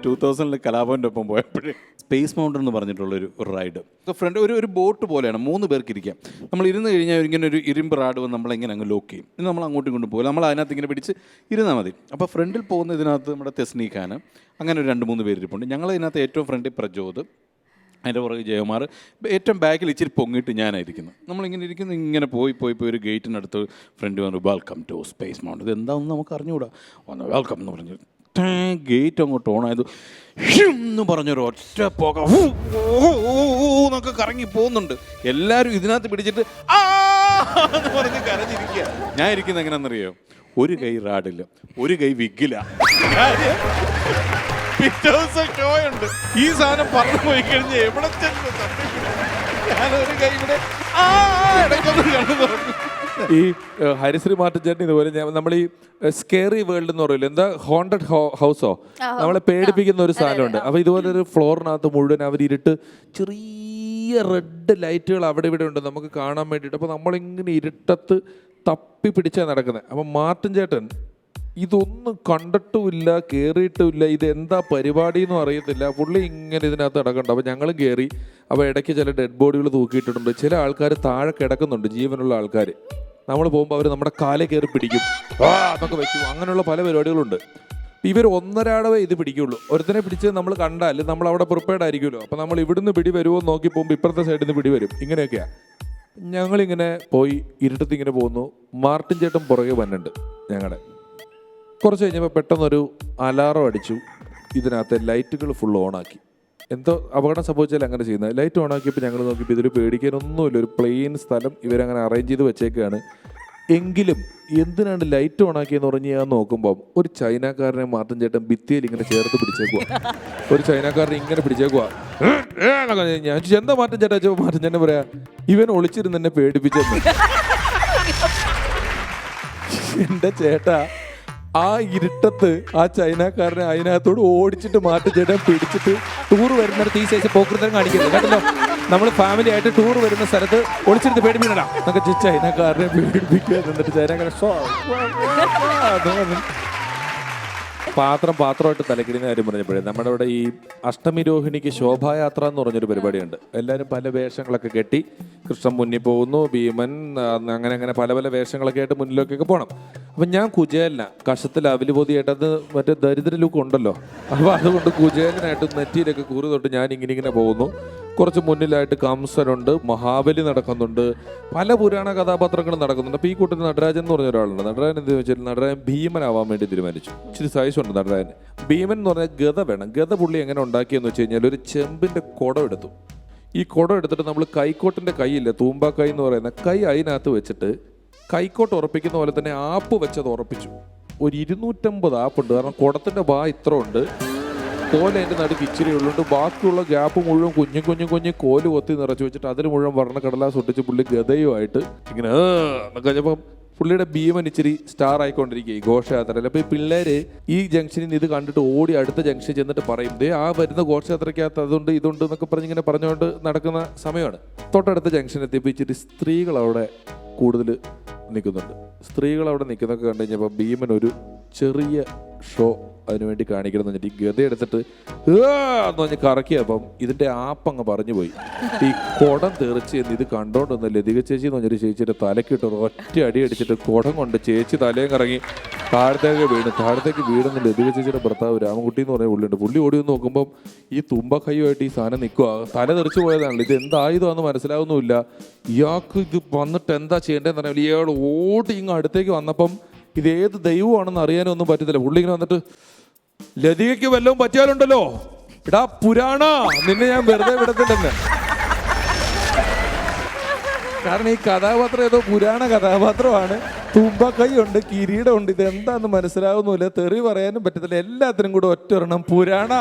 2000 കലാഭവൻ്റെ ഒപ്പം പോയപ്പോഴേ space mountain എന്ന് പറഞ്ഞിട്ടുള്ളൊരു റൈഡ് ഫ്രണ്ട് ഒരു ബോട്ട് പോലെയാണ് 3 പേർക്ക് ഇരിക്കാം. നമ്മൾ ഇരുന്ന് കഴിഞ്ഞാൽ ഇങ്ങനെ ഒരു ഇരുമ്പ് റാഡ് വന്ന് നമ്മളിങ്ങനെ അങ്ങ് ലോക്ക് ചെയ്യും. ഇന്ന് നമ്മൾ അങ്ങോട്ടും ഇങ്ങോട്ടും പോകില്ല, നമ്മൾ അതിനകത്ത് ഇങ്ങനെ പിടിച്ച് ഇരുന്നാൽ മതി. അപ്പോൾ ഫ്രണ്ടിൽ പോകുന്ന ഇതിനകത്ത് നമ്മുടെ തെസ്നി ഖാൻ, അങ്ങനെ ഒരു 2-3 പേര് ഇരിപ്പുണ്ട്. ഞങ്ങൾ ഇതിനകത്ത് ഏറ്റവും ഫ്രണ്ടിൽ പ്രചോദ്, അതിൻ്റെ പുറകെ ജയകുമാർ, ഏറ്റവും ബാക്കിൽ ഇച്ചിരി പൊങ്ങിയിട്ട് ഞാനായിരിക്കുന്നു. നമ്മളിങ്ങനെ ഇരിക്കുന്നു, ഇങ്ങനെ പോയി ഒരു ഗേറ്റിനടുത്ത് ഫ്രണ്ട് പറഞ്ഞു വെൽക്കം ടു സ്പേസ് മൗണ്ടൻ. ഇത് എന്താണെന്ന് നമുക്ക് അറിഞ്ഞുകൂടാ. വെൽക്കം എന്ന് പറഞ്ഞു ഗേറ്റ് അങ്ങോട്ട് ഓണായത് എന്ന് പറഞ്ഞൊരു ഒറ്റ പോക എന്നൊക്കെ കറങ്ങി പോകുന്നുണ്ട്. എല്ലാവരും ഇതിനകത്ത് പിടിച്ചിട്ട് ആ എന്ന് പറഞ്ഞ് കരഞ്ഞിരിക്കുക. ഞാൻ ഇരിക്കുന്നത് എങ്ങനെയാണെന്നറിയോ? ഒരു കൈ റാഡില്ല, ഒരു കൈ വിഗില. പിറ്റേ ദിവസം ഷോ ഉണ്ട്. ഈ സാധനം പറഞ്ഞു പോയി കഴിഞ്ഞാൽ എവിടെ ചെന്ന് ഞാനൊരു കൈ ഇവിടെ ഇടയ്ക്കൊന്ന് കണ്ടു തുറക്കും. ഈ ഹരിശ്രീ മാർട്ടിൻ ചേട്ടൻ ഇതുപോലെ നമ്മൾ ഈ സ്കേറി വേൾഡ് എന്ന് പറയില്ല, എന്താ ഹോണ്ടഡ് ഹൗസോ, നമ്മളെ പേടിപ്പിക്കുന്ന ഒരു സാധനമുണ്ട്. അപ്പോൾ ഇതുപോലെ ഒരു ഫ്ലോറിനകത്ത് മുഴുവൻ അവർ ഇരുട്ട് ചെറിയ റെഡ് ലൈറ്റുകൾ അവിടെ ഇവിടെ ഉണ്ട് നമുക്ക് കാണാൻ വേണ്ടിയിട്ട്. അപ്പോൾ നമ്മളിങ്ങനെ ഇരുട്ടത്ത് തപ്പി പിടിച്ചാണ് നടക്കുന്നത്. അപ്പം മാർട്ടിൻ ചേട്ടൻ ഇതൊന്നും കണ്ടിട്ടുമില്ല, കയറിയിട്ടുമില്ല, ഇതെന്താ പരിപാടി എന്നും അറിയത്തില്ല. പുള്ളി ഇങ്ങനെ ഇതിനകത്ത് കിടക്കുന്നുണ്ട്. അപ്പോൾ ഞങ്ങളും കയറി. അപ്പോൾ ഇടയ്ക്ക് ചില ഡെഡ് ബോഡികൾ തൂക്കിയിട്ടിട്ടുണ്ട്. ചില ആൾക്കാർ താഴെ കിടക്കുന്നുണ്ട്, ജീവനുള്ള ആൾക്കാർ. നമ്മൾ പോകുമ്പോൾ അവർ നമ്മുടെ കാലെ കയറി പിടിക്കും, എന്നൊക്കെ വെക്കും. അങ്ങനെയുള്ള പല പരിപാടികളുണ്ട്. ഇവർ ഒന്നരാടവേ ഇത് പിടിക്കുള്ളൂ. ഒരുത്തനെ പിടിച്ച് നമ്മൾ കണ്ടാൽ നമ്മൾ അവിടെ പ്രിപ്പയർഡ് ആയിരിക്കുമല്ലോ. അപ്പോൾ നമ്മൾ ഇവിടുന്ന് പിടി വരുമോ എന്ന് നോക്കി പോകുമ്പോൾ ഇപ്പുറത്തെ സൈഡിൽ നിന്ന് പിടി വരും. ഇങ്ങനെയൊക്കെയാണ്. ഞങ്ങളിങ്ങനെ പോയി ഇരുട്ടത്ത് ഇങ്ങനെ പോകുന്നു. മാർട്ടിൻ ചേട്ടൻ പുറകെ വന്നുണ്ട് ഞങ്ങളുടെ. കുറച്ച് കഴിഞ്ഞപ്പോൾ പെട്ടെന്നൊരു അലാറം അടിച്ചു. ഇതിനകത്തെ ലൈറ്റുകൾ ഫുൾ ഓണാക്കി. എന്തോ അപകടം സംഭവിച്ചാൽ അങ്ങനെ ചെയ്യുന്നത്. ലൈറ്റ് ഓണാക്കിയപ്പോൾ ഞങ്ങൾ നോക്കിയപ്പോൾ ഇതിൽ പേടിക്കാനൊന്നുമില്ല. ഒരു പ്ലെയിൻ സ്ഥലം ഇവരങ്ങനെ അറേഞ്ച് ചെയ്ത് വെച്ചേക്കാണ്. എങ്കിലും എന്തിനാണ് ലൈറ്റ് ഓണാക്കിയെന്ന് പറഞ്ഞ് ഞാൻ നോക്കുമ്പോൾ ഒരു ചൈനക്കാരനെ മാർട്ടിൻ ചേട്ടൻ ഭിത്തിയിൽ ഇങ്ങനെ ചേർത്ത് പിടിച്ചേക്കുക. ഒരു ചൈനക്കാരനെ ഇങ്ങനെ പിടിച്ചേക്കുക. ഞാൻ എന്താ മാർട്ടിൻ ചേട്ടാ വെച്ചപ്പോൾ മാർട്ടിൻ ചേട്ടൻ പറയാ ഇവൻ ഒളിച്ചിരുന്ന് എന്നെ പേടിപ്പിച്ചെന്ന്. എൻ്റെ ചേട്ടാ ആ ഇരുട്ടത്ത് ആ ചൈനക്കാരനെ അതിനകത്തോട് ഓടിച്ചിട്ട് മാർട്ടിൻ ചേട്ടൻ പിടിച്ചിട്ട് ടൂർ വരുന്നിടത്ത് ഈ സൈസ് പോക്കൃതം കാണിക്കരുത് കേട്ടല്ലോ. നമ്മൾ ഫാമിലി ആയിട്ട് ടൂർ വരുന്ന സ്ഥലത്ത് ഒളിച്ചിരുന്ന് പേടിപ്പിക്കണ എന്നൊക്കെ ചൈനക്കാരനെ പേടിപ്പിക്കുക. എന്നിട്ട് ചൈനക്കാരൻ പാത്രമായിട്ട് തലക്കിടുന്ന കാര്യം പറഞ്ഞപ്പോഴേ നമ്മുടെ ഇവിടെ ഈ അഷ്ടമി രോഹിണിക്ക് ശോഭായാത്ര എന്ന് പറഞ്ഞൊരു പരിപാടിയുണ്ട്. എല്ലാവരും പല വേഷങ്ങളൊക്കെ കെട്ടി കൃഷ്ണൻ മുന്നിൽ പോകുന്നു, ഭീമൻ, അങ്ങനെ പല വേഷങ്ങളൊക്കെ ആയിട്ട് മുന്നിലേക്കൊക്കെ പോകണം. അപ്പം ഞാൻ കുചേലന കഷത്തിൽ അവലുപൊതിയായിട്ട്, അത് മറ്റേ ദരിദ്ര ലുക്ക് ഉണ്ടല്ലോ, അപ്പോൾ അതുകൊണ്ട് കുചേലനായിട്ട് നെറ്റിയിലൊക്കെ കൂറി തൊട്ട് ഞാൻ ഇങ്ങനെ പോകുന്നു. കുറച്ച് മുന്നിലായിട്ട് കംസനുണ്ട്, മഹാബലി നടക്കുന്നുണ്ട്, പല പുരാണ കഥാപാത്രങ്ങളും നടക്കുന്നുണ്ട്. അപ്പോൾ ഈ കൂട്ടത്തിൽ നടരാജൻ എന്ന് പറഞ്ഞ ഒരാളുണ്ട്. നടരാജൻ എന്ത് വെച്ചാൽ നടരാജൻ ഭീമനാവാൻ വേണ്ടി തീരുമാനിച്ചു. ഇച്ചിരി സൈസുണ്ട് നടരാജന്. ഭീമൻ എന്ന് പറഞ്ഞാൽ ഗത വേണം. ഗത പുള്ളി എങ്ങനെ ഉണ്ടാക്കിയെന്ന് വെച്ച് കഴിഞ്ഞാൽ ഒരു ചെമ്പിൻ്റെ കുടം എടുത്തു. ഈ കുടം എടുത്തിട്ട് നമ്മൾ കൈക്കോട്ടിൻ്റെ കൈയില്ലേ, തൂമ്പാക്കൈ എന്ന് പറയുന്ന കൈ അതിനകത്ത് വെച്ചിട്ട് കൈക്കോട്ട് ഉറപ്പിക്കുന്ന പോലെ തന്നെ ആപ്പ് വെച്ചത് ഉറപ്പിച്ചു. ഒരു 250 ആപ്പുണ്ട്. കാരണം കുടത്തിൻ്റെ ബാ ഇത്ര ഉണ്ട്, കോല് അതിൻ്റെ നടുക്ക് ഇച്ചിരി ഉള്ളുണ്ട്. ബാക്കിയുള്ള ഗ്യാപ്പ് മുഴുവൻ കുഞ്ഞു കോല് കൊത്തി നിറച്ച് വെച്ചിട്ട് അതിൽ മുഴുവൻ വർണ്ണക്കടലാസ് ഒട്ടിച്ച് പുള്ളി ഗതയുമായിട്ട് ഇങ്ങനെ എന്നൊക്കെ കഴിഞ്ഞപ്പം പുള്ളിയുടെ ഭീമൻ ഇച്ചിരി സ്റ്റാർ ആയിക്കൊണ്ടിരിക്കുക ഈ ഘോഷയാത്രയിൽ. അപ്പോൾ ഈ പിള്ളേര് ഈ ജംഗ്ഷനിൽ നിന്ന് ഇത് കണ്ടിട്ട് ഓടി അടുത്ത ജംഗ്ഷനിൽ ചെന്നിട്ട് പറയും ദേ ആ വരുന്ന ഘോഷയാത്രയ്ക്കകത്ത് അതുണ്ട് ഇതുണ്ട് എന്നൊക്കെ പറഞ്ഞിങ്ങനെ പറഞ്ഞുകൊണ്ട് നടക്കുന്ന സമയമാണ്. തൊട്ടടുത്ത ജംഗ്ഷനിൽ എത്തിയപ്പോൾ ഇച്ചിരി സ്ത്രീകൾ അവിടെ കൂടുതൽ നിൽക്കുന്നുണ്ട്. സ്ത്രീകൾ അവിടെ നിൽക്കുന്നതൊക്കെ കണ്ടു കഴിഞ്ഞപ്പോൾ ഭീമൻ ഒരു ചെറിയ ഷോ അതിനുവേണ്ടി കാണിക്കണം എന്ന് പറഞ്ഞിട്ട് ഈ ഗത എടുത്തിട്ട് എന്ന് പറഞ്ഞ് കറക്കിയപ്പം ഇതിൻ്റെ ആപ്പങ്ങ് പറഞ്ഞു പോയി. ഈ കുടം തെറിച്ച് എന്ന് ഇത് കണ്ടോണ്ടൊന്ന് ലതിക ചേച്ചി എന്ന് പറഞ്ഞൊരു ചേച്ചിയുടെ തലക്കിട്ട് ഒറ്റ അടി അടിച്ചിട്ട് കുടം കൊണ്ട് ചേച്ചി തലയും കറങ്ങി താഴത്തേക്ക് വീടുന്ന ലതിക ചേച്ചിയുടെ ഭർത്താവ് രാമൻകുട്ടി എന്ന് പറഞ്ഞ പുള്ളിയുണ്ട്. പുള്ളി ഓടി വന്ന് നോക്കുമ്പം ഈ തുമ്പക്കൈയുമായിട്ട് ഈ സാധനം നിൽക്കുക. തല തെറിച്ച് പോയതാണല്ലോ. ഇത് എന്തായുധമാണെന്ന് മനസ്സിലാവുന്നുമില്ല. ഇയാൾക്ക് ഇത് വന്നിട്ട് എന്താ ചെയ്യേണ്ടതെന്ന് അറിയാം. ഇയാൾ ഓടി ഇങ്ങ് അടുത്തേക്ക് വന്നപ്പം ഇതേത് ദൈവമാണെന്ന് അറിയാനും ഒന്നും പറ്റത്തില്ല. പുള്ളി ഇങ്ങനെ വന്നിട്ട് ലതികയ്ക്ക് വല്ലതും പറ്റിയാലുണ്ടല്ലോ എടാ പുരാണ നിന്നെ ഞാൻ വെറുതെ വിടത്തില്ലെന്ന്. കാരണം ഈ കഥാപാത്രം ഏതോ പുരാണ കഥാപാത്രമാണ്. തുമ്പക്കൈ ഉണ്ട്, കിരീടമുണ്ട്. ഇതെന്താന്ന് മനസ്സിലാവുന്നില്ല. തെറി പറയാനും പറ്റത്തില്ല. എല്ലാത്തിനും കൂടെ ഒറ്റ ഒരെണ്ണം പുരാണ.